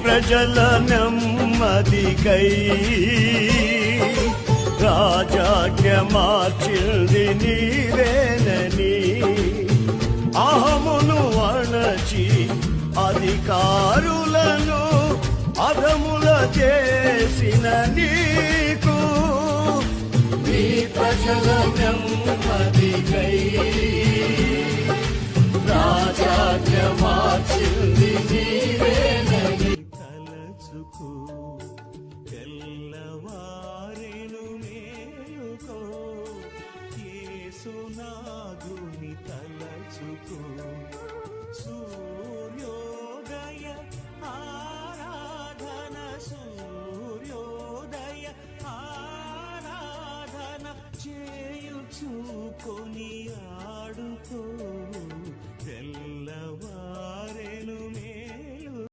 ప్రజల నెమ్మదికై రాజాజ్ఞ మార్చింది నీవేనని అహమును అణచి అధికారులను అధముల చేసిన నీకు నీ ప్రజల నెమ్మదికై రాజాజ్ఞ మార్చింది